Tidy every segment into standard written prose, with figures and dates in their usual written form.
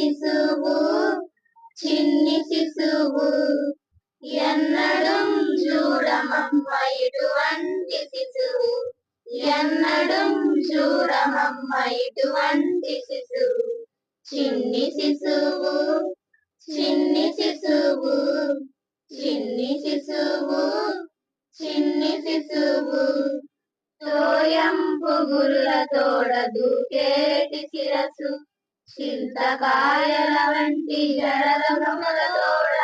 శిశువు చిన్ని శిశువు ఎన్నడం చూడమమ్మ ఇటువంటి శిశువు ఎన్నడం చూడమమ్మ ఇటువంటి శిశువు చిన్ని శిశువు చిన్ని శిశువు చిన్ని శిశువు చిన్ని శిశువు తోయంపు గురుల తోడ దూకేటి శిరసు చింతకాయల వంటి జడల కమల తోడ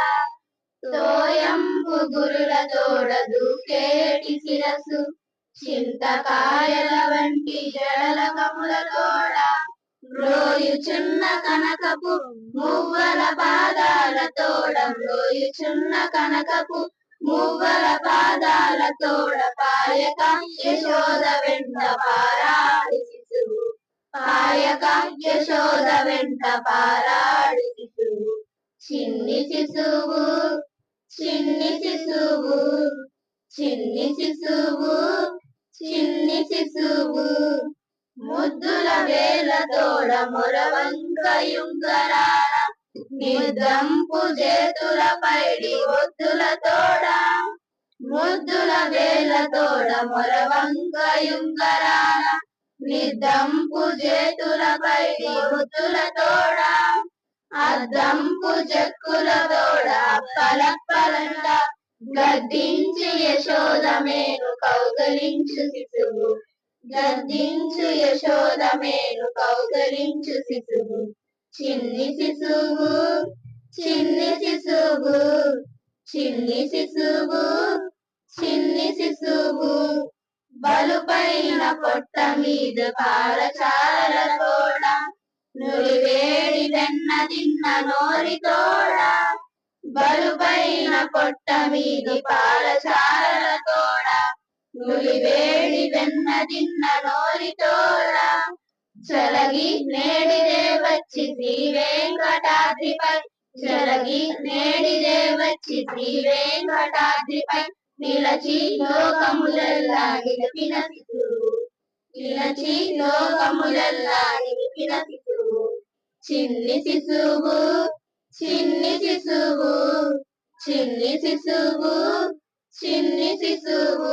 తోయంపు గురుల తోడ దూకేటి శిరసు చింతకాయల వంటి జడల కమల తోడ రోయుచున్న కనకపు మువ్వల పాదాల తోడ రోయుచున్న కనకపు మువ్వల పాదాల తోడ పాయక యశోద వెంట పారాడి శిశువు పాయక యశోద వెంట పారాడి శిశువు చిన్ని శిశువు చిన్ని శిశువు చిన్ని శిశువు చిన్ని శిశువు ముద్దుల వేల తోడ మొరవంకయుంగరాల నిర్దంపు చేతుల పైడి ఒత్తుల తోడ ముద్దుల వేల తోడ మొరవంకయుంగరాల నిర్దంపు చేతుల పైడి ఒత్తుల తోడ అద్దంపు చెక్కుల తోడ పలపలంట గద్దించి యశోద మేను కౌగలించు శిశువు గద్దించు యశోద మేను కౌగలించు శిశువు చిన్ని శిశువు చిన్ని శిశువు చిన్ని శిశువు చిన్ని శిశువు బలుపైన పొట్ట మీద పాలచార తోడ నులివేడి వెన్న తిన్న నోరి తోడ బలుపైన పొట్ట మీద పాలచార తోడ నులివేడి వెన్న తిన్న నోరి తోడ చలగి నేడిదే వచ్చి శ్రీ వెంకటాద్రిపై చలగి నేడిదే వచ్చి శ్రీ వెంకటాద్రిపై నిలచి లోకములెల్లా నిలిపిన శిశువు నిలచి లోకములెల్లా నిలిపిన శిశువు చిన్ని శిశువు చిన్ని శిశువు చిన్ని శిశువు చిన్ని శిశువు